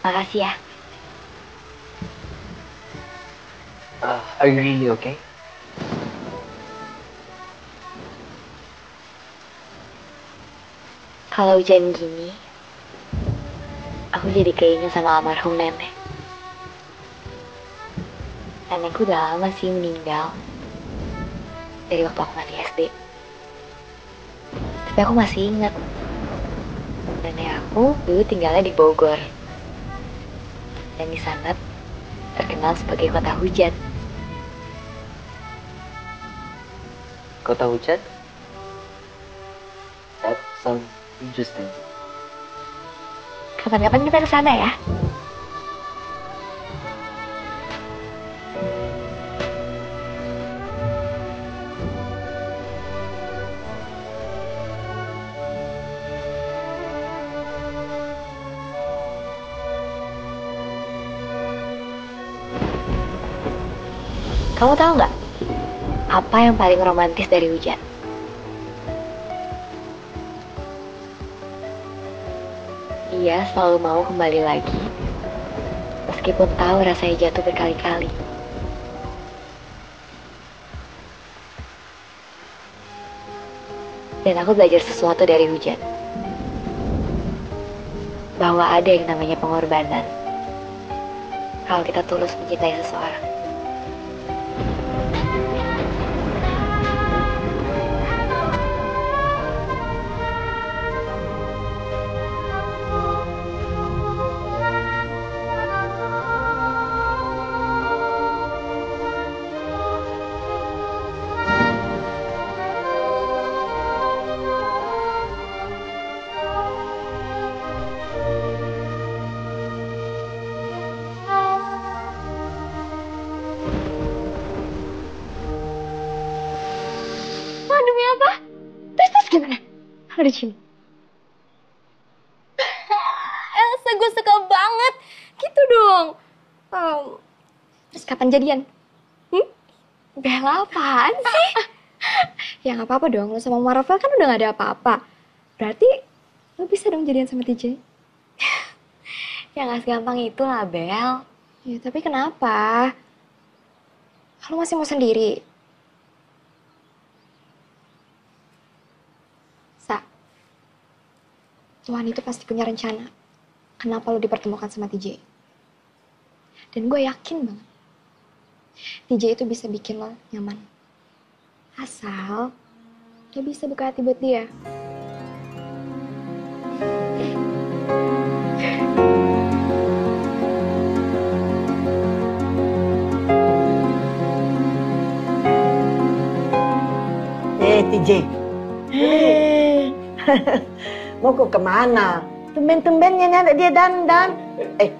Makasih ya. Are you really okay? Kalau hujan gini, aku jadi keinget sama almarhum nenek. Nenekku udah lama sih meninggal. Dari waktu aku masih SD. Tapi aku masih ingat. Nenek aku dulu tinggalnya di Bogor. Dan di sana terkenal sebagai kota hujan. Kota hujan? That sounds interesting. Kapan-kapan kita ke sana ya. Kamu tahu nggak apa yang paling romantis dari hujan? Dia selalu mau kembali lagi, meskipun tahu rasanya jatuh berkali-kali. Dan aku belajar sesuatu dari hujan. Bahwa ada yang namanya pengorbanan. Kalau kita tulus mencintai seseorang. Demi apa? Terus gimana? Ada cium. Elsa, gue suka banget. Gitu dong. Terus kapan jadian? Bella apaan sih? Ya nggak apa-apa dong, lo sama Marvel kan udah gak ada apa-apa. Berarti lo bisa dong jadian sama TJ. Ya nggak segampang itu lah, Bel. Ya tapi kenapa? Lo masih mau sendiri? Tuhan itu pasti punya rencana. Kenapa lo dipertemukan sama TJ? Dan gue yakin banget. TJ itu bisa bikin lo nyaman. Asal dia bisa buka hati buat dia. TJ. Mau kau kemana? Tumben-tumbennya ada dia dandan.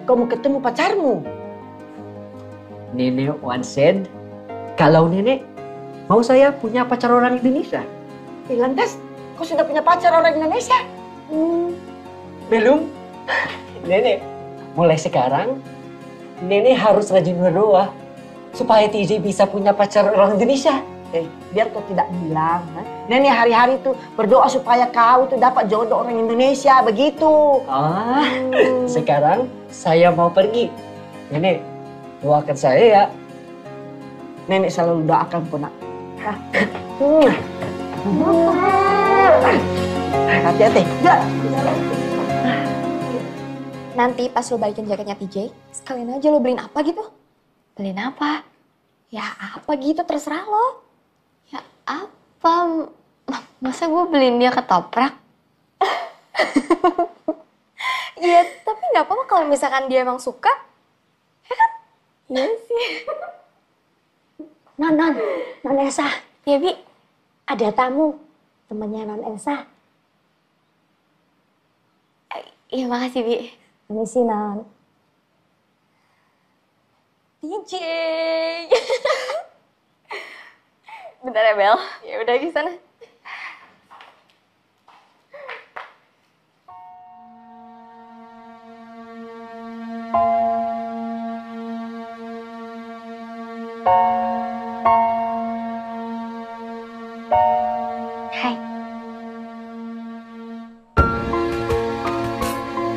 Kau mau ketemu pacarmu? Nenek once said, kalau nenek mau saya punya pacar orang Indonesia. Lantas, kau sudah punya pacar orang Indonesia? Belum. Nenek, mulai sekarang, nenek harus rajin berdoa supaya TJ bisa punya pacar orang Indonesia. Biar kau tidak bilang. Nenek hari-hari tuh berdoa supaya kau tuh dapat jodoh orang Indonesia, begitu. Sekarang saya mau pergi. Nenek, doakan saya ya. Nenek selalu doakan kau, nak. Hati-hati. Nanti pas lo balikin jaketnya TJ, sekalian aja lo beliin apa gitu. Beliin apa? Ya apa gitu, terserah lo. Ya apa? Masa gue beliin dia ketoprak? Iya, tapi nggak apa-apa kalau misalkan dia emang suka. Ya kan? Iya sih. Non Elsa. Ya, Bi. Ada tamu, temannya Non Elsa. Iya, makasih, Bi. Permisi, Non. TJ. Bentar ya, Bel. Ya udah di sana. Hai.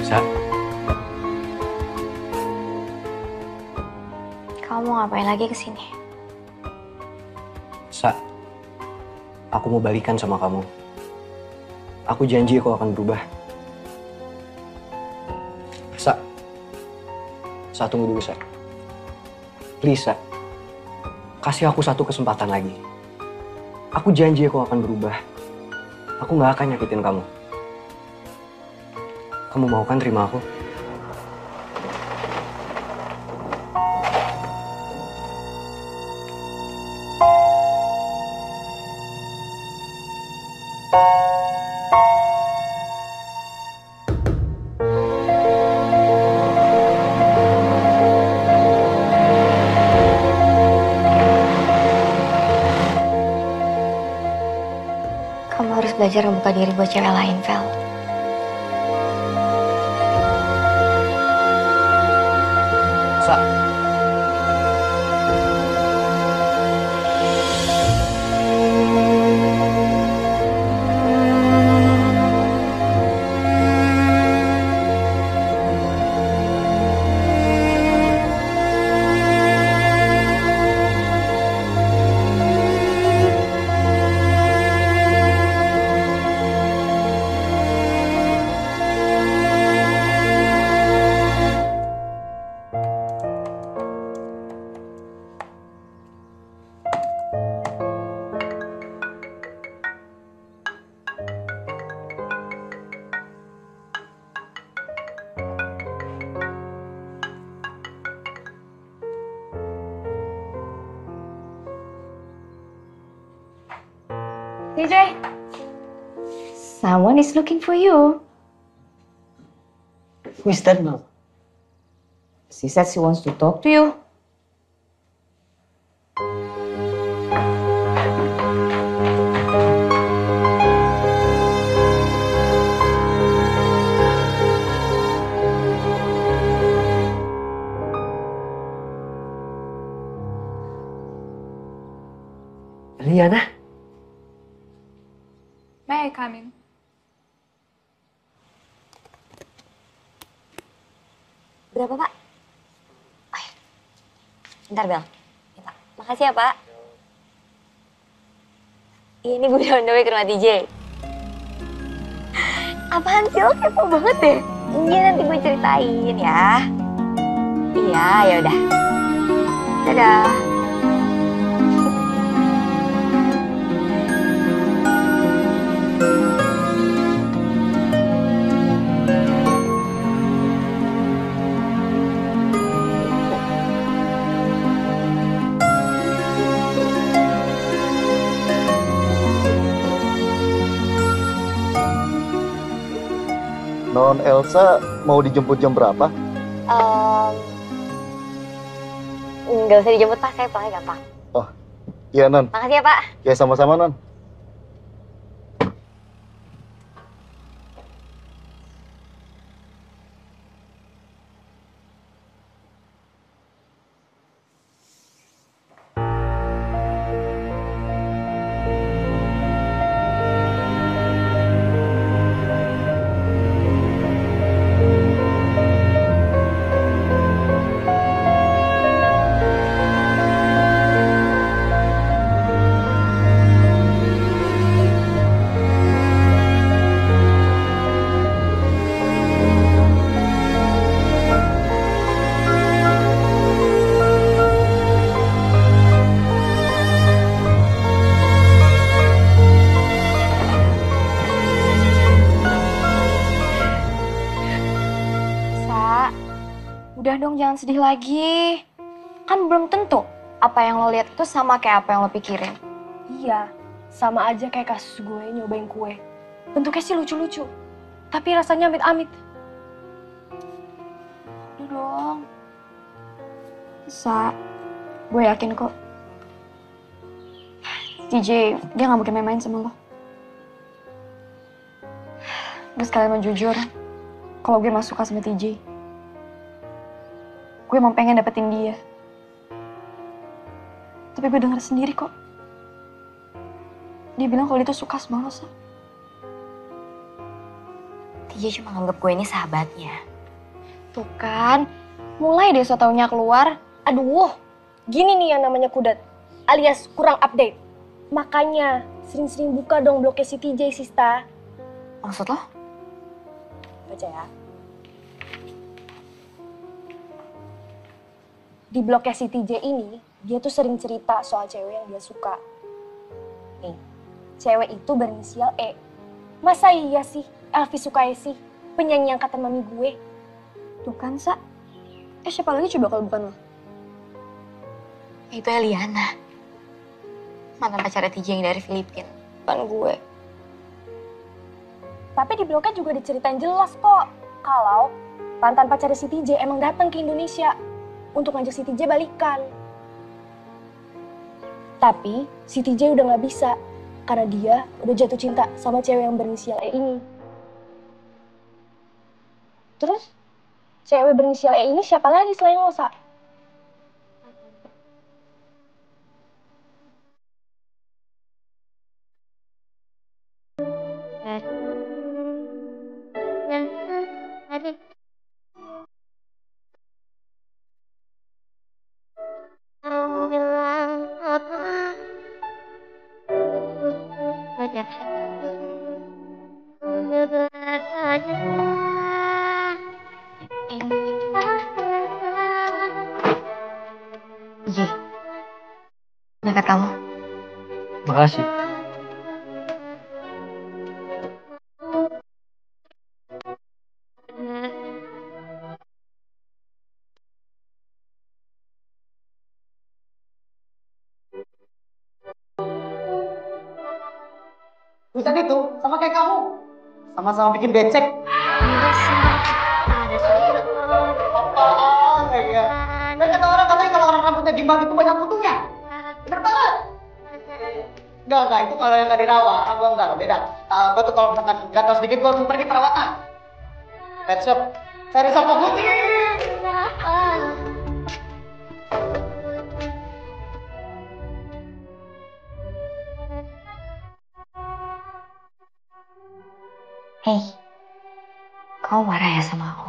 Sa, Kamu mau ngapain lagi kesini? Sa, aku mau balikan sama kamu. Aku janji aku akan berubah. Sa, tunggu dulu, Sa. Please, Sa. Kasih aku satu kesempatan lagi. Aku janji aku akan berubah. Aku nggak akan nyakitin kamu. Kamu mau kan terima aku? Kamu harus belajar membuka diri buat cewek lain, Vel. Sa. DJ, someone is looking for you. Who is that, Mom? She said she wants to talk to you. Liana? May I come in? Berapa, Pak? Oh, ya. Bentar, Bel. Ya, Pak. Makasih ya, Pak. Ini gue udah on the way ke rumah DJ. Apaan sih, lo kepo banget deh. Iya, nanti gue ceritain ya. Iya, yaudah. Dadah. Non Elsa mau dijemput jam berapa? Nggak usah dijemput, Pak. Saya pulangnya gampang. Oh, iya Non. Makasih ya, Pak. Ya sama-sama Non. Udah dong, jangan sedih lagi. Kan belum tentu apa yang lo lihat itu sama kayak apa yang lo pikirin. Iya, sama aja kayak kasus gue nyobain kue. Bentuknya sih lucu-lucu, tapi rasanya amit-amit. Udah dong. Sa, gue yakin kok. DJ, dia gak mungkin main-main sama lo. Gue sekalian mau jujur, kalau gue emang suka sama TJ. Gue emang pengen dapetin dia. Tapi gue denger sendiri kok. Dia bilang kalau dia tuh suka sama lo, Sa. TJ cuma nganggep gue ini sahabatnya. Tuh kan, mulai deh so taunya keluar. Aduh, gini nih yang namanya kudat, alias kurang update. Makanya sering-sering buka dong blognya si TJ, Sista. Maksud lo? Baca ya. Di blognya si TJ ini, dia tuh sering cerita soal cewek yang dia suka. Nih, cewek itu berinisial E. Masa iya sih Elvi Sukaisi, penyanyi angkatan mami gue? Tuh kan, Sa. Siapa lagi coba kalau bukan lo? Itu Eliana. Mantan pacarnya TJ yang dari Filipina. Bukan gue. Tapi di blognya juga diceritain jelas kok. Kalau mantan pacarnya si TJ emang datang ke Indonesia untuk ngajak si TJ balikan. Tapi si TJ udah gak bisa. Karena dia udah jatuh cinta sama cewek yang berinisial E ini. Terus, cewek berinisial E ini siapa lagi selain lo, Sa? Ji, jaket kamu. Makasih. Tulisan itu sama kayak kamu. Sama-sama bikin becek. Apaan ya? Dan kata orang katanya kalau orang rambutnya gimbal itu banyak kutunya. Bener banget. Enggak, itu kalau yang nggak dirawat. Gua enggak, beda. Gua tuh kalau misalkan gatal sedikit, gua langsung pergi perawatan. Let's up. Saya bisa fokus. Hei, kamu marah ya sama aku?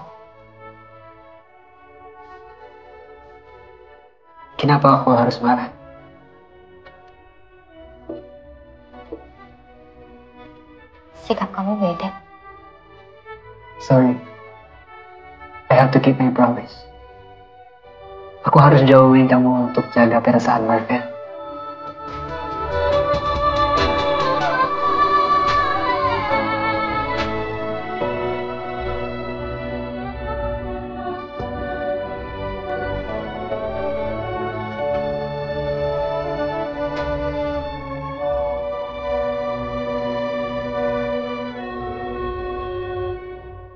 Kenapa aku harus marah? Sikap kamu beda. Sorry. I have to keep my promise. Aku harus jauhin kamu untuk jaga perasaan Marvel.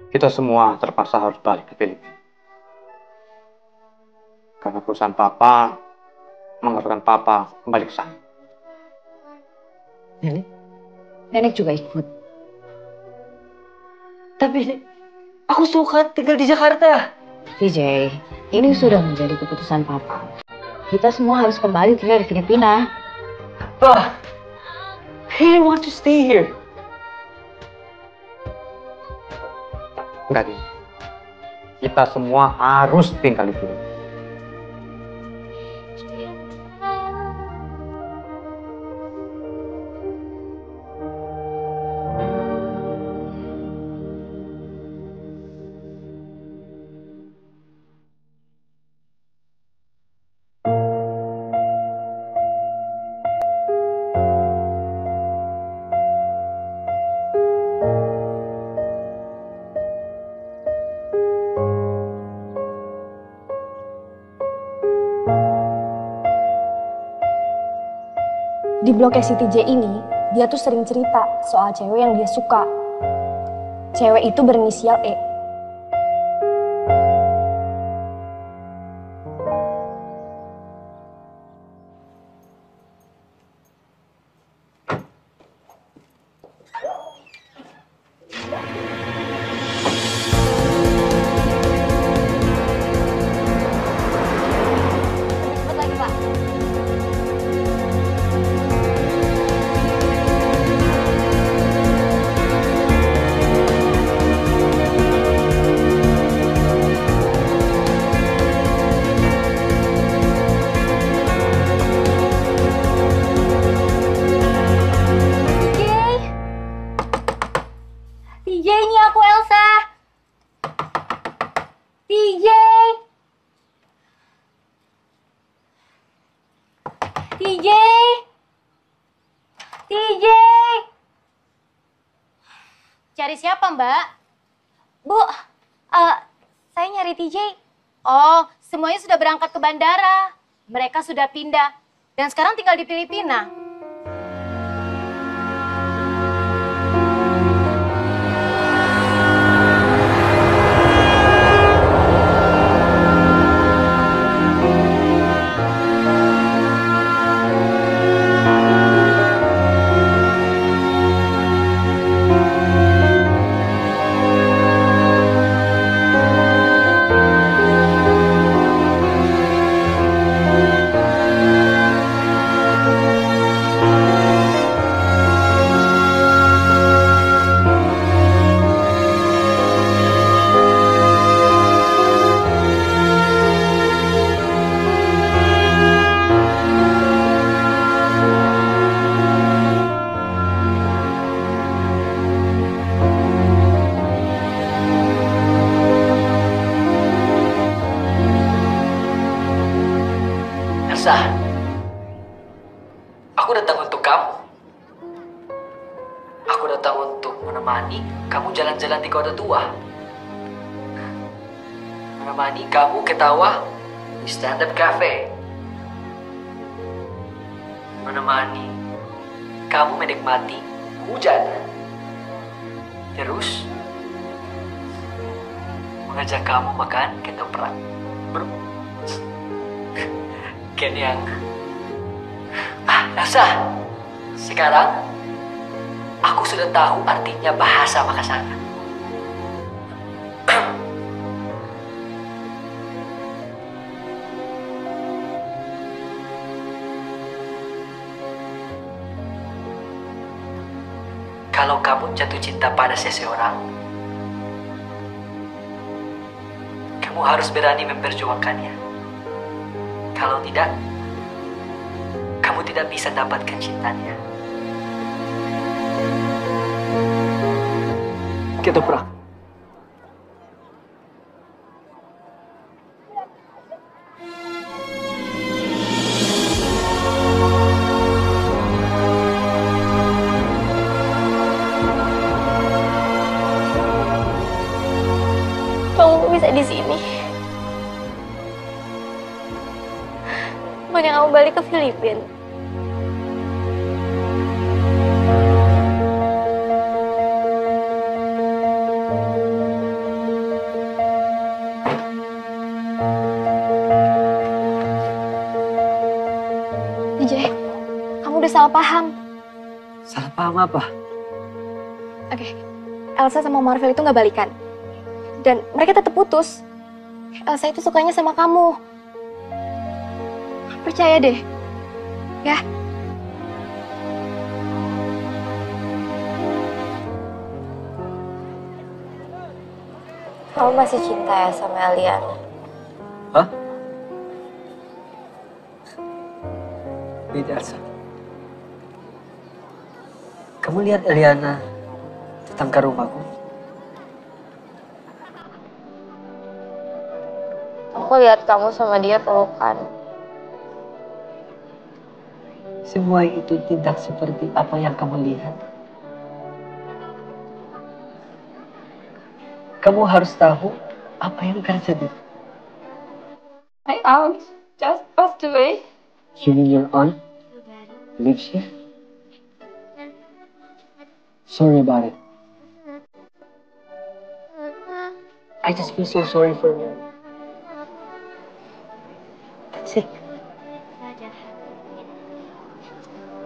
Kita semua terpaksa harus balik ke Filipina. Karena perusahaan Papa mengharuskan Papa kembali ke sana. Nenek juga ikut. Tapi aku suka tinggal di Jakarta. TJ, ini sudah menjadi keputusan Papa. Kita semua harus kembali tinggal di Filipina. Pa, I want to stay here. Enggak, Din. Kita semua harus tinggal di sini. Di blognya si TJ ini, dia tuh sering cerita soal cewek yang dia suka. Cewek itu berinisial E. TJ! TJ! Cari siapa, Mbak? Bu, saya nyari TJ. Oh, semuanya sudah berangkat ke bandara. Mereka sudah pindah. Dan sekarang tinggal di Filipina. Elsa, aku datang untuk kamu. Aku datang untuk menemani kamu jalan-jalan di kota tua. Menemani kamu ketawa di stand-up cafe. Menemani kamu menikmati hujan. Terus, mengajak kamu makan ketoprak. Ken yang... Elsa, sekarang aku sudah tahu artinya bahasa Makassar. Kalau kamu jatuh cinta pada seseorang, kamu harus berani memperjuangkannya. Kalau tidak, kamu tidak bisa dapatkan cintanya. Ketoprak. Kamu bisa di sini. Bukannya kamu balik ke Filipina. DJ, kamu udah salah paham. Salah paham apa? Oke, Elsa sama Marvel itu nggak balikan. Dan mereka tetap putus. Elsa itu sukanya sama kamu. Percaya deh, ya. Kamu masih cinta ya sama Eliana? Hah? Beda, Elsa. Kamu lihat Eliana datang ke rumahku? Aku lihat kamu sama dia pelukan. Semua itu tidak seperti apa yang kamu lihat. Kamu harus tahu apa yang terjadi. My aunt just passed away. You mean your aunt lives here? Sorry about it. I just feel so sorry for her.